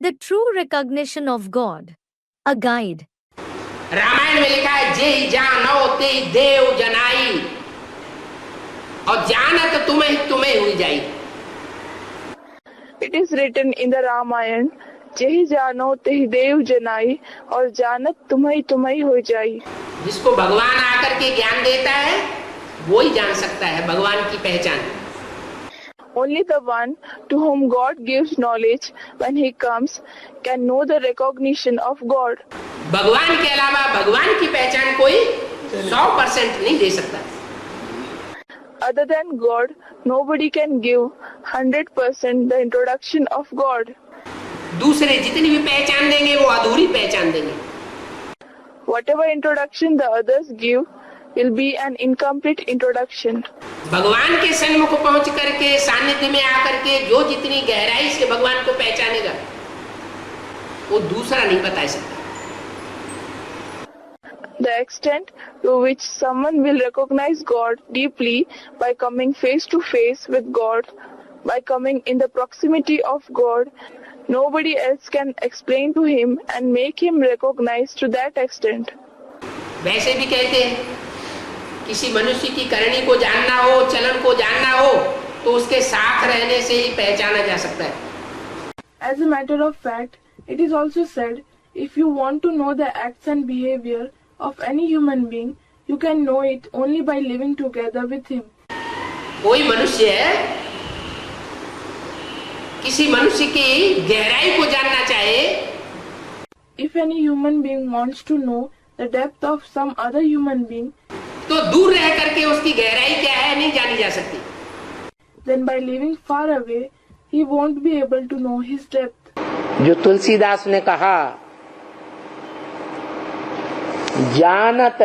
The true recognition of God. A guide. Ramayan में लिखा है जे जानो ते देव जनाई, और जानत तुम्हें तुम्हें हुई जाई। It is written in the Ramayana, जेहि जानो तेहि देव जनाई और जानत तुम्हें तुम्हें हो जाई। जिसको भगवान आकर के ज्ञान देता है वो ही जान सकता है भगवान की पहचान। Only the one to whom God gives knowledge when he comes can know the recognition of God. भगवान के अलावा भगवान की पहचान कोई 100% नहीं दे सकता। Other than God, nobody can give 100% the introduction of God. दूसरे जितनी भी पहचान देंगे वो अधूरी पहचान देंगे। Whatever introduction the others give will be an incomplete introduction. भगवान के सन्मुख पहुंच करके सानिध्य में आकर के जो जितनी गहराई से भगवान को पहचानेगा वो दूसरा नहीं बता सकता। The extent to which someone will recognize God deeply by coming face to face with God, by coming in the proximity of God, nobody else can explain to him and make him recognize to that extent. वैसे भी कहते हैं किसी मनुष्य की करनी को जानना हो, चलन को जानना हो तो उसके साथ रहने से ही पहचाना जा सकता है। As a matter of fact, it is also said, if you want to know the acts and behavior of any human being, you can know it only by living together with him. कोई मनुष्य किसी मनुष्य की गहराई को जानना चाहे, If any human being wants to know the depth of some other human being, तो दूर रह करके उसकी गहराई क्या है नहीं जानी जा सकती। then by living far away, he won't be able to know his depth. जो तुलसीदास ने कहा जानत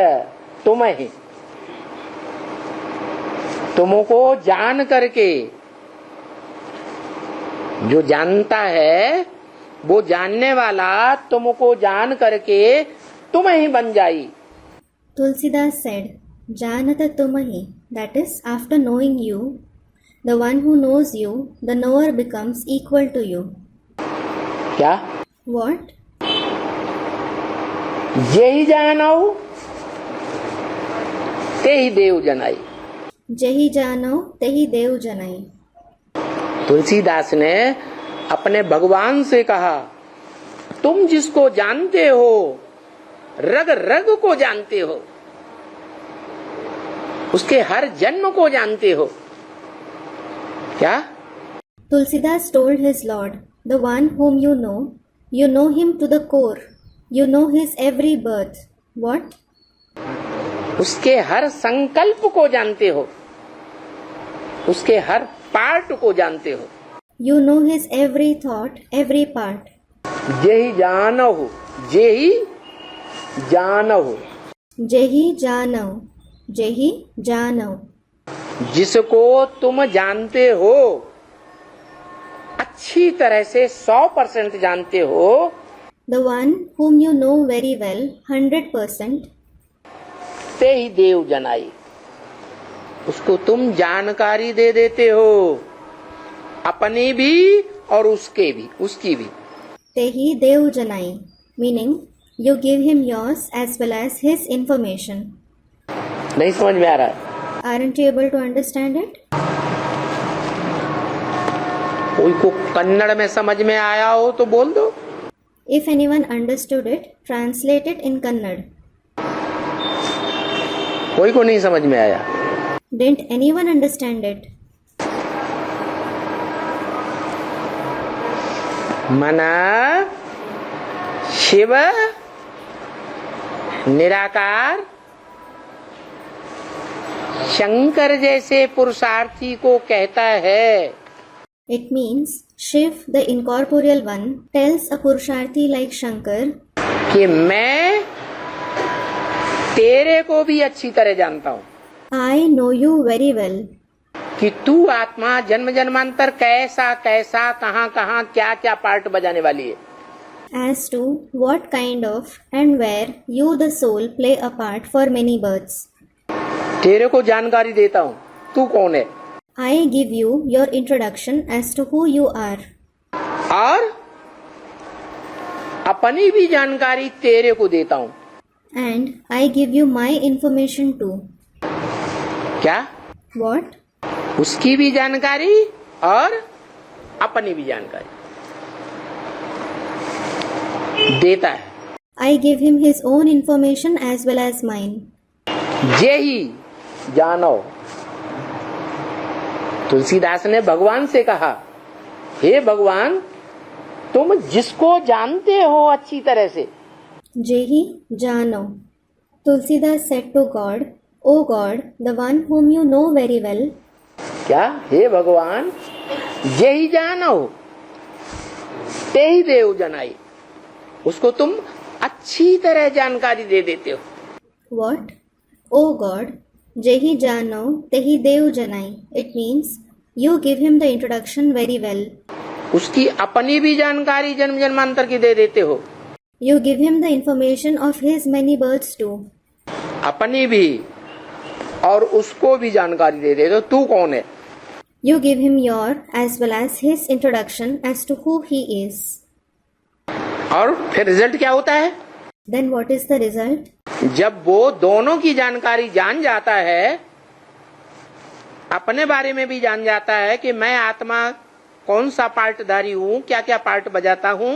तुम्हें, तुमको जान करके, जो जानता है वो जानने वाला तुमको जान करके तुम्हें ही बन जाई। Tulsidas said, Janata tumahi, that is, after knowing you, the one who knows you, the knower becomes equal to you. क्या? What? जे ही जानो ते ही देव जनाई। Jehi jano, tehi dev janai. Tulsidas ने अपने भगवान से कहा तुम जिसको जानते हो रग रग को जानते हो, उसके हर जन्म को जानते हो। क्या? Tulsidas told his Lord, the one whom you know him to the core, you know his every birth. What? उसके हर संकल्प को जानते हो, उसके हर पार्ट को जानते हो। You know his every thought, every part. जेहि जानहु, जेहि जानहु, Jehi jano, jehi jano. जिसको तुम जानते हो, अच्छी तरह से 100% जानते हो, The one whom you know very well, 100%. ते ही देव जनाई, उसको तुम जानकारी दे देते हो, अपनी भी और उसके भी, उसकी भी। Tehi dev janai, meaning you give him yours as well as his information. नहीं समझ में आ रहा है? Aren't you able to understand it? कोई को कन्नड़ में समझ में आया हो तो बोल दो। If anyone understood it, translate it in Kannada. कोई को नहीं समझ में आया। Didn't anyone understand it? मना शिव निराकार शंकर जैसे पुरुषार्थी को कहता है। It means Shiv, the incorporeal one, tells a Purusharthi like Shankar कि मैं तेरे को भी अच्छी तरह जानता हूँ, I know you very well, कि तू आत्मा जन्म जन्मांतर कैसा कैसा कहाँ कहाँ क्या क्या पार्ट बजाने वाली है। as to what kind of and where you the soul play a part for many births. तेरे को जानकारी देता हूँ तू कौन है, I give you your introduction as to who you are. और अपनी भी जानकारी तेरे को देता हूं। And I give you my information too. क्या? What? उसकी भी जानकारी और अपनी भी जानकारी देता है। I give him his own information as well as mine. जे ही जानो। तुलसीदास ने भगवान से कहा, हे भगवान, तुम जिसको जानते हो अच्छी तरह से, Jehi Jano. Tulsidas said to God, O God, the one whom you know very well, क्या? हे भगवान, जे ही जानो ते ही देव जनाई। उसको तुम अच्छी तरह जानकारी दे देते हो। what? O God, Jehi Jano, Tehi Dev Janai. It means you give him the introduction very well. उसकी अपनी भी जानकारी जन्म जन्मांतर की दे देते हो। You give him the information of his many births too. अपनी भी और उसको भी जानकारी दे देते हो। तू कौन है? You give him your as well as his introduction as to who he is. और फिर रिजल्ट क्या होता है? Then what is the result? जब वो दोनों की जानकारी जान जाता है, अपने बारे में भी जान जाता है कि मैं आत्मा कौन सा पार्टधारी हूँ, क्या क्या पार्ट बजाता हूँ,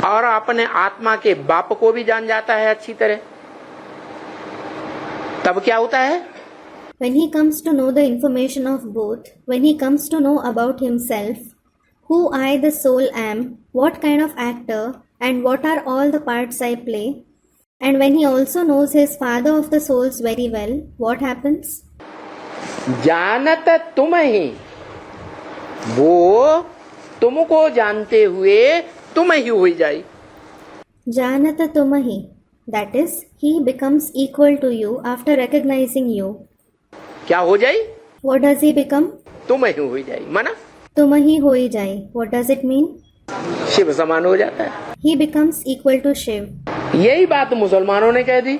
और अपने आत्मा के बाप को भी जान जाता है अच्छी तरह, तब क्या होता है? When he comes to know the information of both, when he comes to know about himself, who I the soul am, what kind of actor, and what are all the parts I play, and when he also knows his father of the souls very well, what happens? जानत तुम ही, वो तुमको जानते हुए तुम ही हो जाए। Janata tumahi, that is, he becomes equal to you after recognizing you. क्या हो जाए? What does he become? तुम ही हो जाए, माना Tumahi hoi jai. What does it mean? Shiv समान हो जाता है। He becomes equal to Shiv. यही बात मुसलमानों ने कह दी।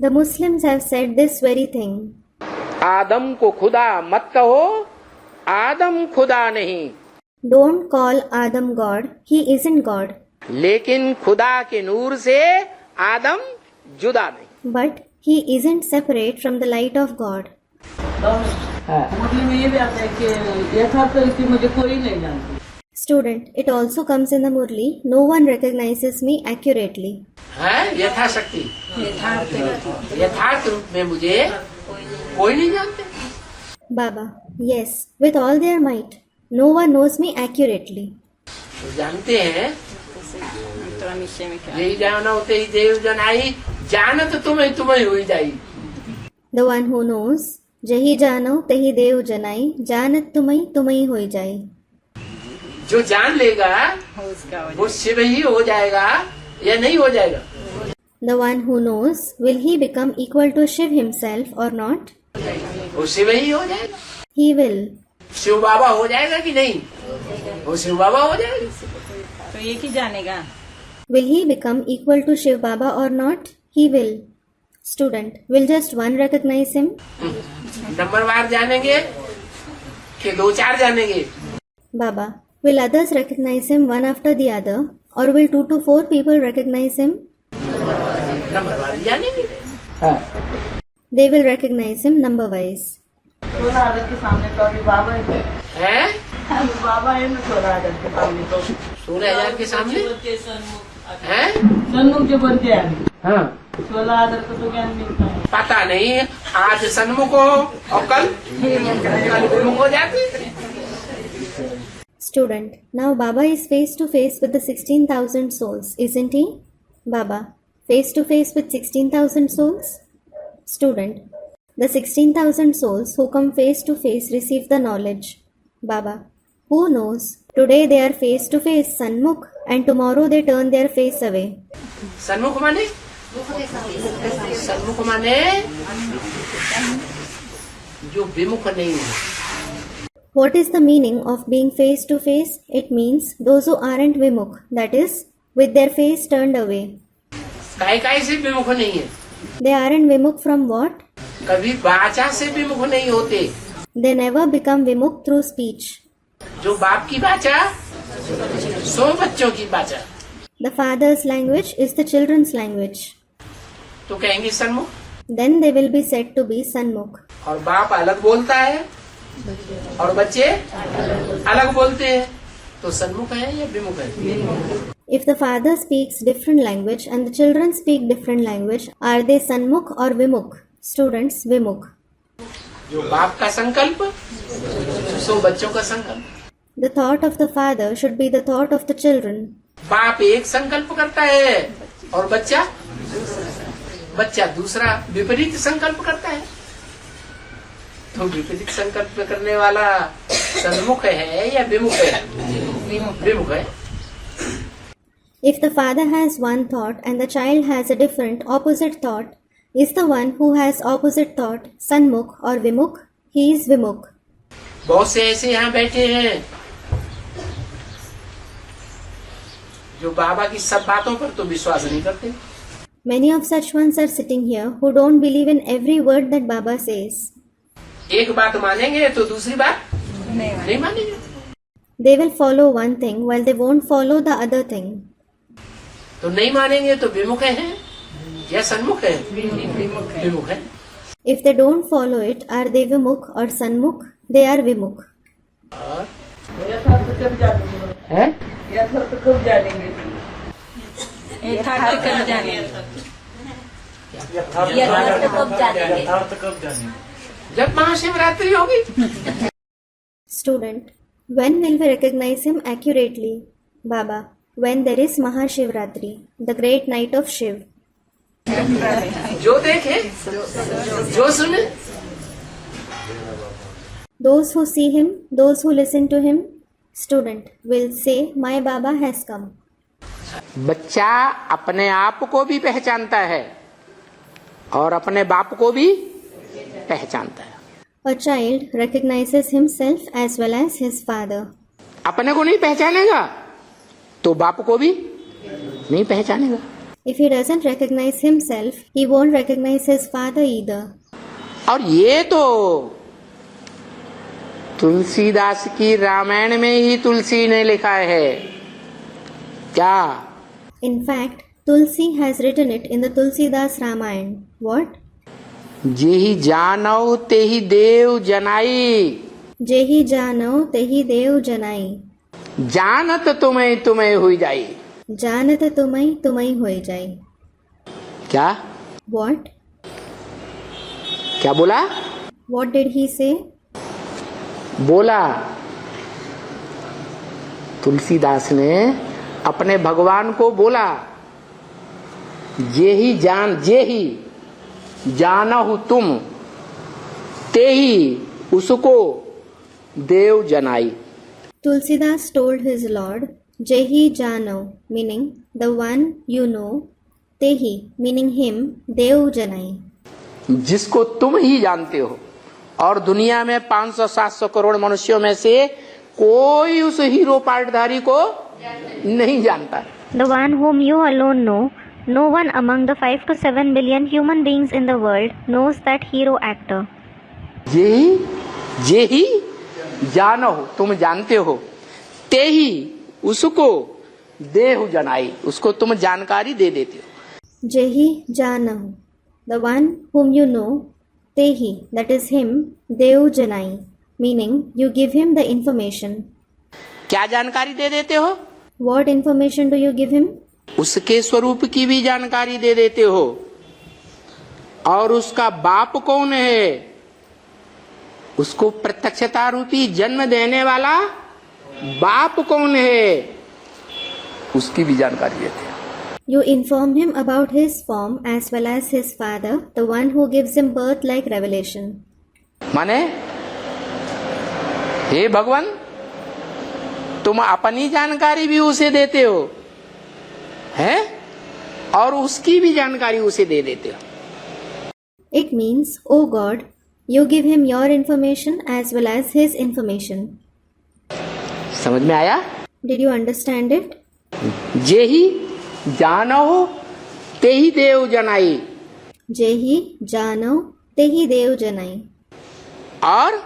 The Muslims have said this very thing. आदम को खुदा मत कहो, आदम खुदा नहीं, Don't call Adam God, he isn't God. लेकिन खुदा के नूर से आदम जुदा नहीं। But he isn't separate from the light of God. मुरली में ये भी आता है कि यथार्थ रीति मुझे कोई नहीं जानता। Student, it also comes in the Murli, no one recognizes me accurately. है यथाशक्ति, यथार्थ रूप में मुझे कोई नहीं जानते। Baba, yes, with all their might, no one knows me accurately. तो जानते हैं, यही जाना होते ही देव जनाई, जानत तुम्हें हुई जाई। The one who knows, Jahi Jano Tehi Dev Janai, Janat tumai hoi jai. जो जान लेगा वो शिव ही हो जाएगा या नहीं हो जाएगा? The one who knows, will he become equal to Shiv himself or not? वो शिव ही हो जाएगा। He will. शिव बाबा हो जाएगा कि नहीं? वो शिव बाबा हो जाएगा। तो ये की जानेगा? Will he become equal to Shiv Baba or not? He will. Student, will just one recognize him? नंबरवार जानेंगे कि दो चार जानेंगे? Baba, will others recognize him one after the other, or will 2 to 4 people recognize him? नंबरवार जानेंगे। They will recognize him number wise. 16,000 के सामने तो अभी बाबा है। हैं? अभी बाबा है ना 16,000 के सामने तो। 16,000 के सामने? हैं? सन्मुख जो बनते हैं हाँ। 16,000 का तो ज्ञान मिलता है। पता नहीं, आज सन्मुख हो और कल विमुख हो जाते। Student, now Baba is face to face with the 16,000 souls, isn't he? Baba, face to face with 16,000 souls? Student, the 16,000 souls who come face to face receive the knowledge. Baba, who knows? Today they are face to face, Sanmukh, and tomorrow they turn their face away. सन्मुख माने? सन्मुख माने जो विमुख नहीं है। What is the meaning of being face to face? It means those who aren't Vimukh, that is, with their face turned away. काय से विमुख नहीं है? They aren't Vimukh from what? कभी वाचा से विमुख नहीं होते। They never become Vimukh through speech. जो बाप की वाचा सो बच्चों की भाषा। The father's language is the children's language. तो कहेंगे सन्मुख। Then they will be said to be Sanmukh. और बाप अलग बोलता है और बच्चे अलग बोलते हैं, तो सन्मुख है या विमुख है? If the father speaks different language and the children speak different language, are they Sanmukh or Vimukh? Students, Vimukh. जो बाप का संकल्प सो बच्चों का संकल्प। The thought of the father should be the thought of the children. बाप एक संकल्प करता है और बच्चा दूसरा विपरीत संकल्प करता है। तो विपरीत संकल्प करने वाला सन्मुख है या विमुख है? विमुख है। If the father has one thought and the child has a different opposite thought, is the one who has opposite thought Sanmukh or Vimukh? He is Vimukh. बहुत से ऐसे यहाँ बैठे हैं जो बाबा की सब बातों पर तो विश्वास नहीं करते। Many of such ones are sitting here who don't believe in every word that Baba says. एक बात मानेंगे तो दूसरी बात नहीं मानेंगे। They will follow one thing while they won't follow the other thing. तो नहीं मानेंगे तो विमुख है या सन्मुख है? विमुख है। If they don't follow it, are they Vimukh or Sanmukh? They are Vimukh. और यथार्थ कब जानेंगे? है यथार्थ कब जानेंगे? यथार्थ कब जानेंगे? यथार्थ कब जानेंगे? जब महाशिवरात्रि होगी। Student, when will we recognize him accurately? Baba, when there is Mahashivratri, the great night of Shiv. जो देखे जो सुने। Those who see him, those who listen to him, student will say, my Baba has come. बच्चा अपने आप को भी पहचानता है और अपने बाप को भी पहचानता है। A child recognizes himself as well as his father. अपने को नहीं पहचानेगा तो बाप को भी नहीं पहचानेगा। If he doesn't recognize himself, he won't recognize his father either. और ये तो तुलसीदास की रामायण में ही तुलसी ने लिखा है क्या? In fact, Tulsi has written it in the Tulsidas Ramayana. What? जेहि जानौ तेहि देव जनाई। जेहि जानो तेहि देव जनाई। जानत तुम्हें तुम्हें हुई जाई। जानत तुम्हें तुम्हें होई जाई। क्या What? क्या बोला? What did he say? बोला तुलसीदास ने अपने भगवान को बोला, जे ही जानहु तुम ते ही उसको देव जनाई। Tulsidas told his Lord, Jehi Jano, meaning the one you know, Tehi, meaning him, Dev Janai. जिसको तुम ही जानते हो और दुनिया में 500-700 करोड़ मनुष्यों में से कोई उस हीरो पार्टधारी को नहीं जानता। The one whom you alone know, no one among the 5 to 7 billion human beings in the world knows that hero actor. जे ही जानो हो, तुम जानते हो, ते ही उसको देहु जनाई, उसको तुम जानकारी दे देते हो। Jehi Jano, the one whom you know, Tehi, that is him, Dev Janai, meaning you give him the information. क्या जानकारी दे देते हो? What information do you give him? उसके स्वरूप की भी जानकारी दे देते हो और उसका बाप कौन है, उसको प्रत्यक्षता रूपी जन्म देने वाला बाप कौन है, उसकी भी जानकारी देते हो। You inform him about his form as well as his father, the one who gives him birth like revelation. माने हे भगवान, तुम अपनी जानकारी भी उसे देते हो हैं और उसकी भी जानकारी उसे दे देते हो। It means, O God, you give him your information as well as his information. समझ में आया? Did you understand it? जे ही जानो ते ही देव जनाई, Jehi Jano Tehi Dev Janai. और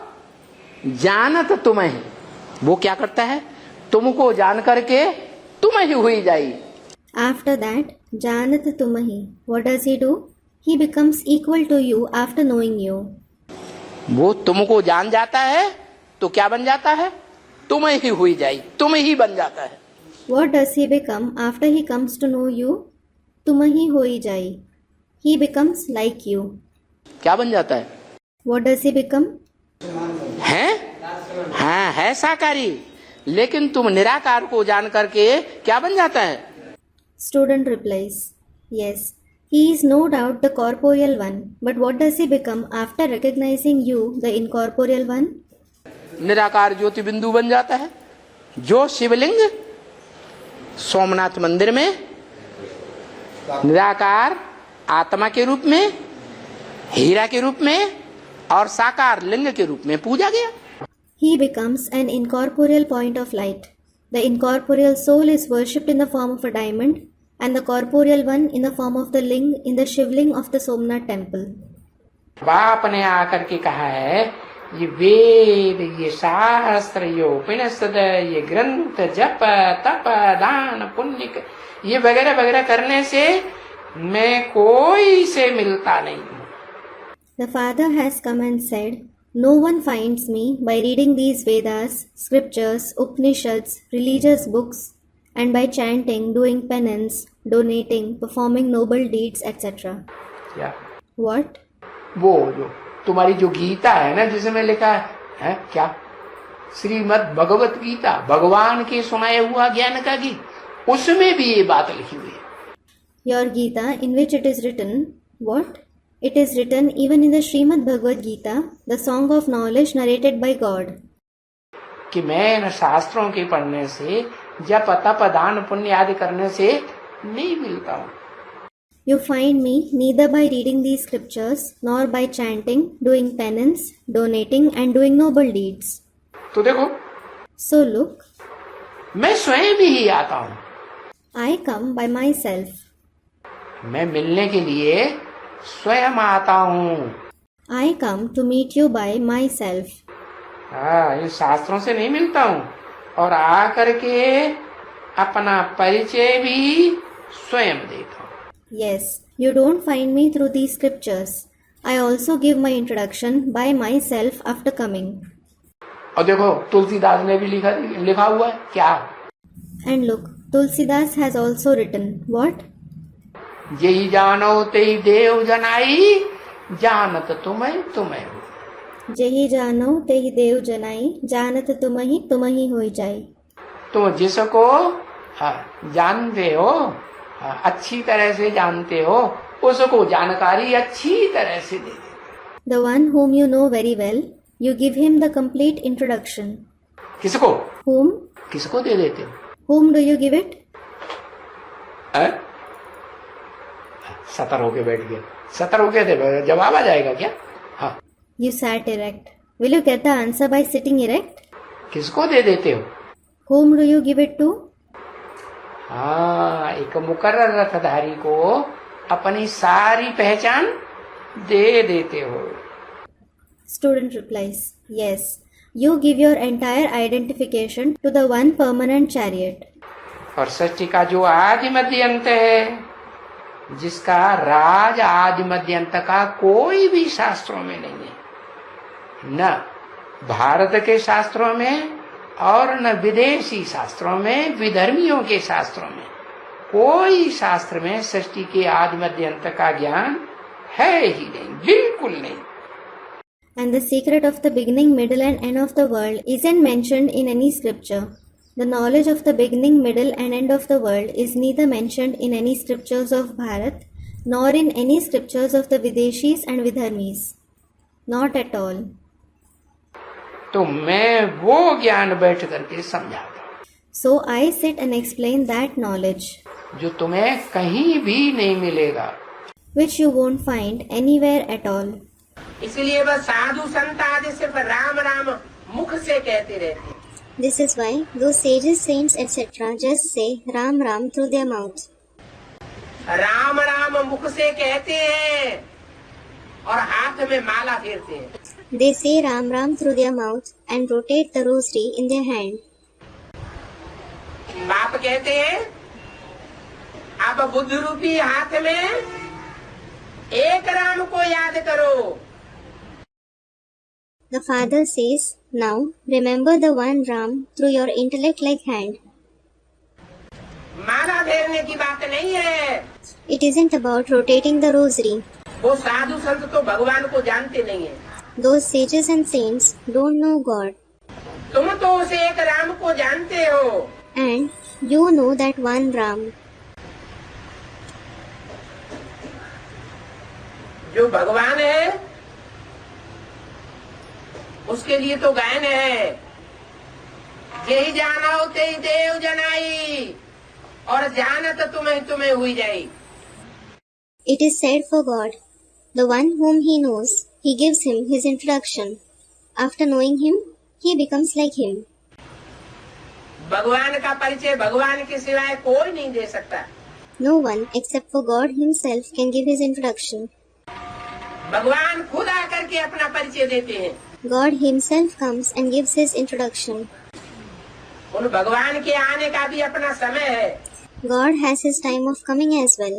जानत तुम्हें, वो क्या करता है? तुमको जान करके तुम ही हुई जाई। After that, Janat Tumahi. What does he do? He becomes equal to you after knowing you. वो तुमको जान जाता है तो क्या बन जाता है? तुम ही हुई जाई, तुम ही बन जाता है। What does he become after he comes to know you? Tumahi hoi jai. He becomes like you. क्या बन जाता है? What does he become? है? हाँ, है साकारी, लेकिन तुम निराकार को जान करके क्या बन जाता है? Student replies, yes, he is no doubt the corporeal one, but what does he become after recognizing you, the incorporeal one? निराकार ज्योति बिंदु बन जाता है, जो शिवलिंग सोमनाथ मंदिर में निराकार आत्मा के रूप में, हीरा के रूप में और साकार लिंग के रूप में पूजा गया। He becomes an incorporeal point of light. The incorporeal soul is worshipped in the form of a diamond and the corporeal one in the form of the ling in the Shivling of the Somnath temple. बाप ने आकर के कहा है, ये वेद, ये शास्त्र, ये उपनिषद, ये ग्रंथ, जप तप दान पुण्य, ये वगैरह वगैरह करने से मैं कोई से मिलता नहीं हूँ। The Father has come and said, no one finds me by reading these Vedas, scriptures, Upanishads, religious books, and by chanting, doing penance, donating, performing noble deeds, etc. क्या? What? वो जो तुम्हारी जो गीता है ना, जिसमें लिखा है क्या? श्रीमद् भगवत गीता, भगवान के सुनाया हुआ ज्ञान का गीत, उसमें भी ये बात लिखी हुई है। Your Gita, in which it is written, what? It is written even in the Srimad Bhagavad Gita, the song of knowledge narrated by God. कि मैं इन शास्त्रों के पढ़ने से, जप तप दान पुण्य आदि करने से नहीं मिलता हूँ। You find me neither by reading these scriptures, nor by chanting, doing penance, donating, and doing noble deeds. तो देखो, So look, मैं स्वयं ही आता हूँ। I come by myself. मैं मिलने के लिए स्वयं आता हूँ। I come to meet you by myself. हाँ, इन शास्त्रों से नहीं मिलता हूँ, और आकर के अपना परिचय भी स्वयं देता हूँ। Yes, you don't find me through these scriptures. I also give my introduction by myself after coming. और देखो, तुलसीदास ने भी लिखा हुआ है क्या? And look, Tulsidas has also written, what? यही जानो तेई देव जनाई, जानत तुम्हें हो। जही जानो तेहि देव जनाई, जानत तुमहि होई जाई। तुम जिसको जानते हो, अच्छी तरह से जानते हो, उसको जानकारी अच्छी तरह से दे दे। The one whom you know very well, you give him the complete introduction. किसको? Whom? किसको दे देते हो? Whom do you give it? सतर होके बैठ गए, सतर होके थे, जवाब आ जाएगा क्या? हाँ। You sat erect. Will you get the answer by sitting erect? किसको दे देते हो? Whom do you give it to? हाँ, एक मुकर्रर रथधारी को अपनी सारी पहचान दे देते हो। Student replies, yes. You give your entire identification to the one permanent chariot. और सृष्टि का जो आदि मध्य अंत है, जिसका राज आदि मध्य अंत का कोई भी शास्त्रों में नहीं है, न भारत के शास्त्रों में और न विदेशी शास्त्रों में, विधर्मियों के शास्त्रों में, कोई शास्त्र में सृष्टि के आदि मध्य अंत का ज्ञान है ही नहीं, बिल्कुल नहीं। And the secret of the beginning, middle and end of the world isn't mentioned in any scripture. The knowledge of the beginning, middle and end of the world is neither mentioned in any scriptures of Bharat nor in any scriptures of the Videshis and Vidharmis. Not at all. तो मैं वो ज्ञान बैठ करके समझाता हूँ, So I sit and explain that knowledge, जो तुम्हें कहीं भी नहीं मिलेगा, which you won't find anywhere at all. इसलिए बस साधु संत आदि सिर्फ राम राम मुख से कहते रहते हैं। This is why those sages, saints, etc. just say Ram Ram through their mouths. Ram Ram मुख से कहते हैं और हाथ में माला फेरते हैं। They say Ram Ram through their mouths and rotate the rosary in their hand. बाप कहते हैं अब बुद्ध रूपी हाथ में एक राम को याद करो। The father says, now remember the one Ram through your intellect-like hand. माला फेरने की बात नहीं है। It isn't about rotating the rosary. वो साधु संत तो भगवान को जानते नहीं है। Those sages and saints don't know God. तुम तो उस एक राम को जानते हो। And you know that one Ram. जो भगवान है उसके लिए तो गायन है, जेहि जानो तेहि देव जनाई, और जानत तुम्हें हुई जाई। It is said for God, the one whom he knows, he gives him his introduction. After knowing him, he becomes like him. भगवान का परिचय भगवान के सिवाय कोई नहीं दे सकता। No one except for God himself can give his introduction. भगवान खुद आकर के अपना परिचय देते हैं। God himself comes and gives his introduction. उन भगवान के आने का भी अपना समय है। God has his time of coming as well.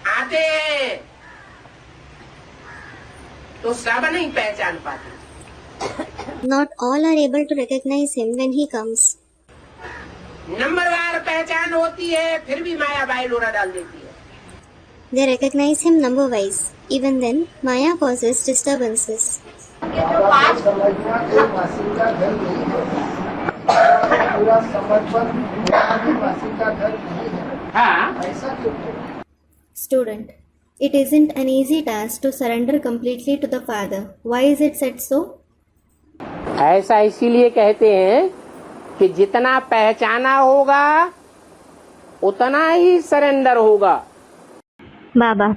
आते हैं तो सब नहीं पहचान पाते। Not all are able to recognize him when he comes. नंबरवार पहचान होती है, फिर भी माया बाइलोरा डाल देती है। They recognize him number-wise. Even then, Maya causes disturbances. समझना कोई मासी का घर नहीं है, पूरा समर्पण भी मासी का घर नहीं है। हाँ, ऐसा क्यों? Student, it isn't an easy task to surrender completely to the Father. Why is it said so? ऐसा इसीलिए कहते हैं कि जितना पहचाना होगा उतना ही सरेंडर होगा। Baba,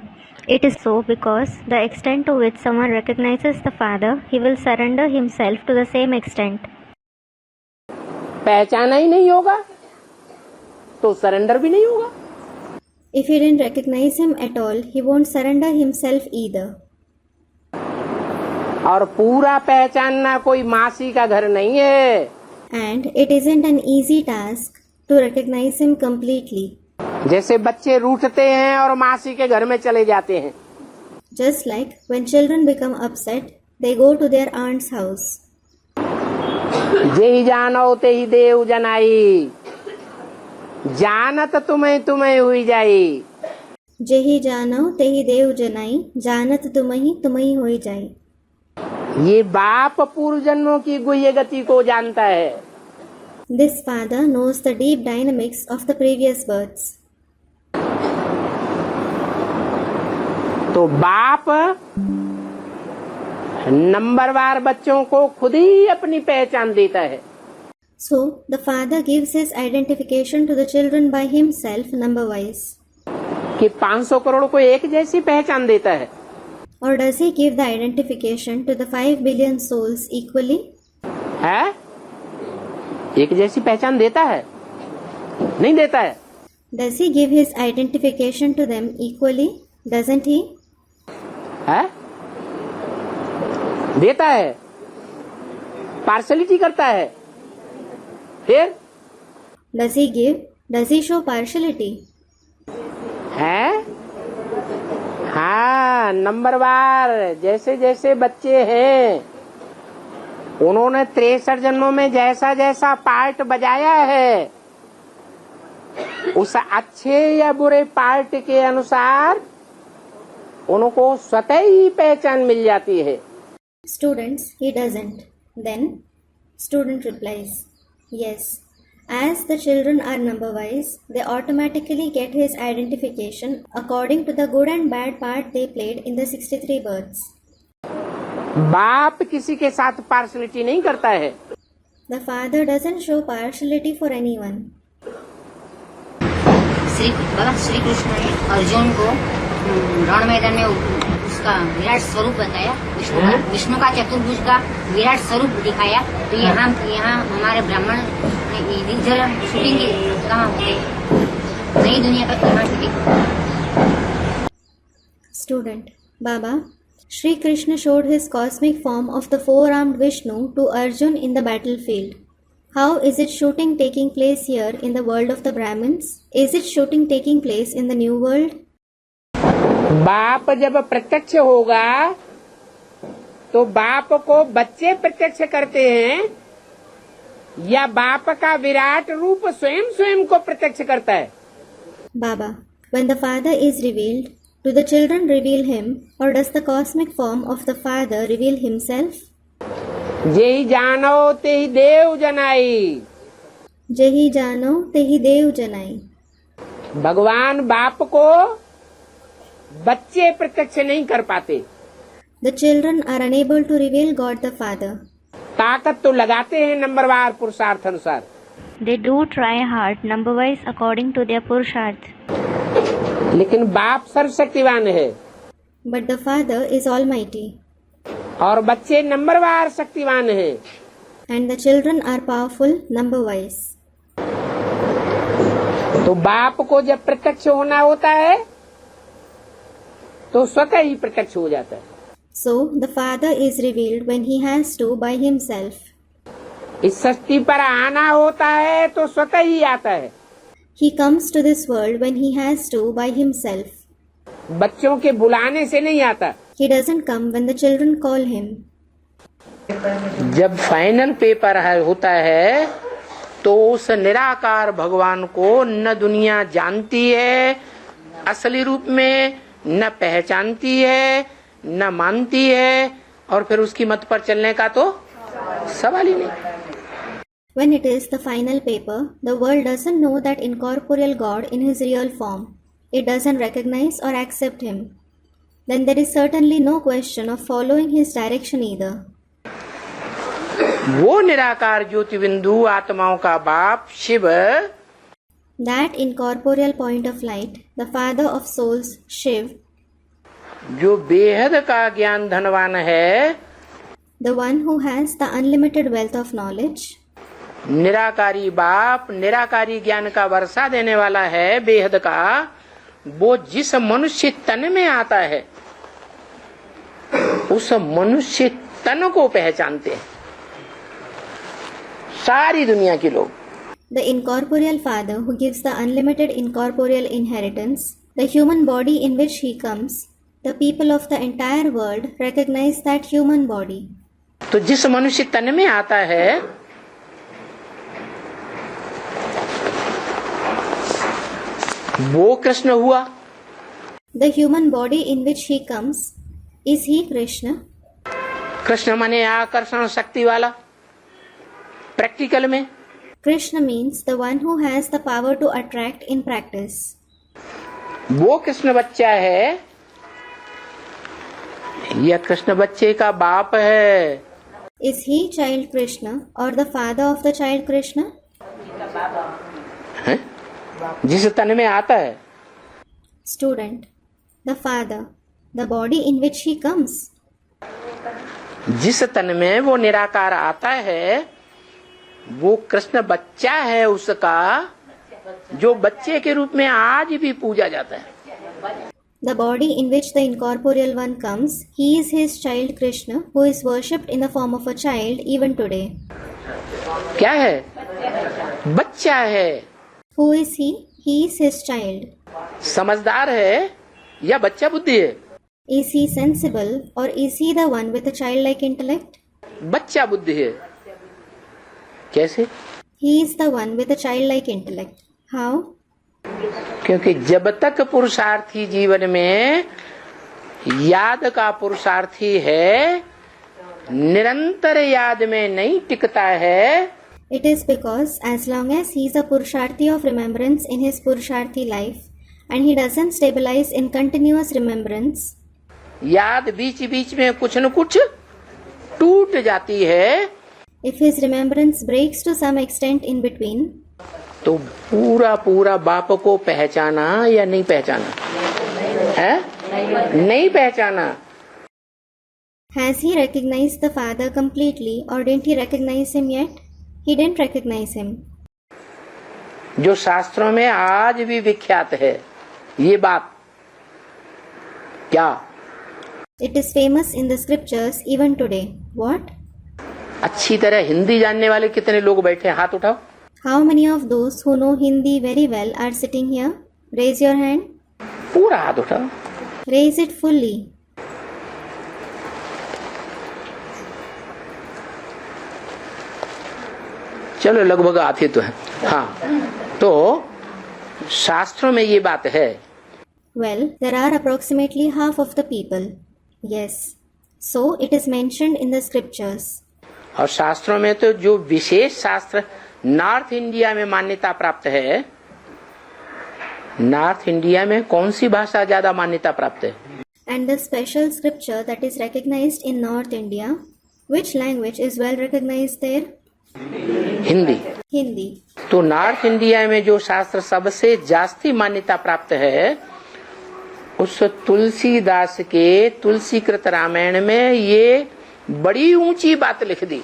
it is so because the extent to which someone recognizes the Father, he will surrender himself to the same extent. पहचाना ही नहीं होगा तो सरेंडर भी नहीं होगा। If you didn't recognize him at all, he won't surrender himself either. और पूरा पहचानना कोई मासी का घर नहीं है। And it isn't an easy task to recognize him completely. जैसे बच्चे रूठते हैं और मासी के घर में चले जाते हैं। Just like when children become upset, they go to their aunt's house. जेहि जानो तेहि देव जनाई, जानत तुम्हें हुई जाई। जेहि जानो तेहि देव जनाई, जानत तुम्हि होई जाई। ये बाप पूर्व जन्मों की गुह्य गति को जानता है। This father knows the deep dynamics of the previous births. तो बाप नंबरवार बच्चों को खुद ही अपनी पहचान देता है। So, the father gives his identification to the children by himself number-wise. कि 500 करोड़ को एक जैसी पहचान देता है। Or does he give the identification to the 5 billion souls equally? है? एक जैसी पहचान देता है? नहीं देता है। Does he give his identification to them equally? Doesn't he? है? देता है, पार्शलिटी करता है। फिर Does he give? Does he show partiality? है? हाँ, नंबरवार जैसे जैसे बच्चे हैं उन्होंने 63 जन्मों में जैसा जैसा पार्ट बजाया है उस अच्छे या बुरे पार्ट के अनुसार उनको स्वतः ही पहचान मिल जाती है। Students, he doesn't. Then, student replies, yes. As the children are number-wise, they automatically get his identification according to the good and bad part they played in the 63 births. बाप किसी के साथ पार्शलिटी नहीं करता है। The father doesn't show partiality for anyone. Shri Krishna ने अर्जुन को रण मैदान में उसका विराट स्वरूप बताया, विष्णु का चतुर्भुज का विराट स्वरूप दिखाया। तो यहाँ हमारे ब्राह्मण इधर शूटिंग कहाँ होते, नई दुनिया का यहाँ shooting. Student, Baba, Shri Krishna showed his cosmic form of the four-armed Vishnu to Arjun in the battlefield. How is it shooting taking place here in the world of the Brahmins? Is it shooting taking place in the new world? बाप जब प्रत्यक्ष होगा तो बाप को बच्चे प्रत्यक्ष करते हैं या बाप का विराट रूप स्वयं स्वयं को प्रत्यक्ष करता है? Baba, when the Father is revealed, do the children reveal him, or does the cosmic form of the Father reveal himself? जेहि जानो तेहि देव जनाई। जेहि जानो तेहि देव जनाई। भगवान बाप को बच्चे प्रत्यक्ष नहीं कर पाते। The children are unable to reveal God the Father. ताकत तो लगाते हैं नंबरवार पुरुषार्थ अनुसार। They do try hard, number wise according to their purusharth. लेकिन बाप सर्वशक्तिवान है But the Father is almighty, और बच्चे नंबरवार शक्तिवान हैं। and the children are powerful number wise. तो बाप को जब प्रत्यक्ष होना होता है तो स्वतः ही प्रत्यक्ष हो जाता है। So the Father is revealed when he has to by himself. इस सृष्टि पर आना होता है तो स्वतः ही आता है। He comes to this world when he has to by himself. बच्चों के बुलाने से नहीं आता। He doesn't come when the children call him. जब फाइनल पेपर होता है तो उस निराकार भगवान को न दुनिया जानती है असली रूप में, न पहचानती है, न मानती है, और फिर उसकी मत पर चलने का तो सवाल ही नहीं। When it is the final paper, the world doesn't know that incorporeal God in his real form. It doesn't recognize or accept him. Then there is certainly no question of following his direction either. वो निराकार ज्योति बिंदु आत्माओं का बाप Shiv, That incorporeal point of light, the Father of souls, Shiv, जो बेहद का ज्ञान धनवान है, the one who has the unlimited wealth of knowledge, निराकारी बाप निराकारी ज्ञान का वर्षा देने वाला है बेहद का, वो जिस मनुष्य तन में आता है उस मनुष्य तन को पहचानते हैं सारी दुनिया के लोग। the incorporeal Father who gives the unlimited incorporeal inheritance, the human body in which he comes, the people of the entire world recognize that human body. तो जिस मनुष्य तन में आता है वो कृष्ण हुआ। The human body in which he comes, is he Krishna? Krishna माने आकर्षण शक्ति वाला। प्रैक्टिकल में Krishna means the one who has the power to attract in practice. वो कृष्ण बच्चा है या कृष्ण बच्चे का बाप है? Is he child Krishna or the father of the child Krishna? हैं? जिस तन में आता है। Student, the father, the body in which he comes. जिस तन में वो निराकार आता है वो कृष्ण बच्चा है उसका, जो बच्चे के रूप में आज भी पूजा जाता है। The body in which the incorporeal one comes, he is his child Krishna, who is worshipped in the form of a child even today. क्या है? बच्चा है। Who is he? He is his child. समझदार है या बच्चा बुद्धि है? Is he sensible or is he the one with a childlike intellect? बच्चा बुद्धि है। कैसे? He is the one with a childlike intellect. How? क्योंकि जब तक पुरुषार्थी जीवन में याद का पुरुषार्थी है, निरंतर याद में नहीं टिकता है। It is because as long as he is a Purusharthi of remembrance in his Purusharthi life and he doesn't stabilize in continuous remembrance, याद बीच बीच में कुछ न कुछ टूट जाती है। if his remembrance breaks to some extent in between, तो पूरा पूरा बाप को पहचाना या नहीं पहचाना है? नहीं पहचाना। has he recognized the Father completely or didn't he recognize him yet? He didn't recognize him. जो शास्त्रों में आज भी विख्यात है ये बात। क्या? It is famous in the scriptures even today. What? अच्छी तरह हिंदी जानने वाले कितने लोग बैठे हैं, हाथ उठाओ। How many of those who know Hindi very well are sitting here? Raise your hand. पूरा हाथ उठाओ। Raise it fully. चलो लगभग आते तो है। हाँ, तो शास्त्रों में ये बात है। Well, there are approximately half of the people. Yes. So it is mentioned in the scriptures. और शास्त्रों में तो जो विशेष शास्त्र नॉर्थ इंडिया में मान्यता प्राप्त है, नॉर्थ इंडिया में कौन सी भाषा ज्यादा मान्यता प्राप्त है? And the special scripture that is recognized in North India, which language is well recognized there? Hindi. Hindi. तो नॉर्थ इंडिया में जो शास्त्र सबसे जास्ती मान्यता प्राप्त है, उस तुलसीदास के तुलसीकृत रामायण में ये बड़ी ऊंची बात लिख दी।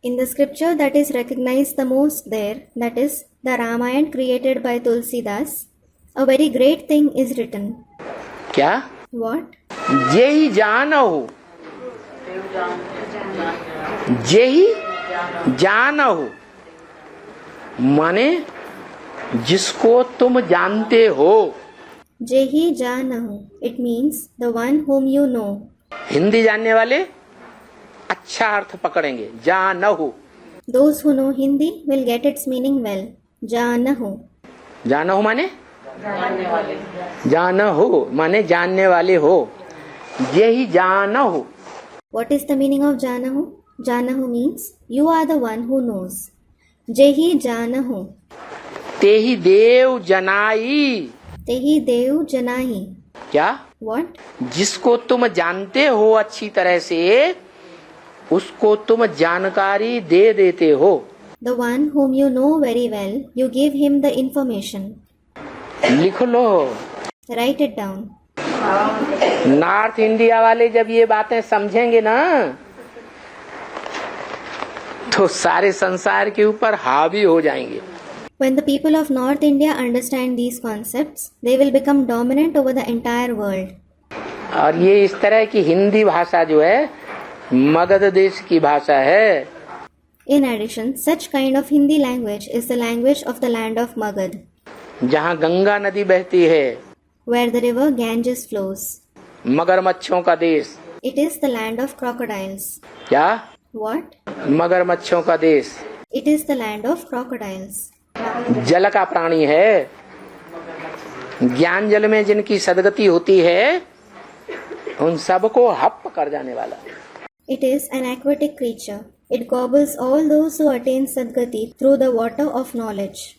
In the scripture that is recognized the most there, that is the Ramayana created by Tulsidas, a very great thing is written. क्या? What? जेहि जानहु, जेहि जानहु माने जिसको तुम जानते हो। Jehi janahu. It means the one whom you know. Hindi जानने वाले अच्छा अर्थ पकड़ेंगे, जानहु। Those who know Hindi will get its meaning well. Janahu. जानहु माने जानहु माने जानने वाले हो। जेहि जानहु, What is the meaning of janahu? Janahu means you are the one who knows. Jehi janahu. तेहि देव जनाई। Tehi dev janahi. क्या? What? जिसको तुम जानते हो अच्छी तरह से, उसको तुम जानकारी दे देते हो। The one whom you know very well, you give him the information. लिख लो। Write it down. North India वाले जब ये बातें समझेंगे ना, तो सारे संसार के ऊपर हावी हो जाएंगे। When the people of North India understand these concepts, they will become dominant over the entire world. और ये इस तरह की हिंदी भाषा जो है, मगध देश की भाषा है। In addition, such kind of Hindi language is the language of the land of Magad, जहाँ गंगा नदी बहती है, where the river Ganges flows. मगरमच्छों का देश। It is the land of crocodiles. क्या? What? मगरमच्छों का देश। It is the land of crocodiles. जल का प्राणी है। ज्ञान जल में जिनकी सदगति होती है, उन सबको हप कर जाने वाला। It is an aquatic creature. It gobbles all those who attain Sadgati through the water of knowledge.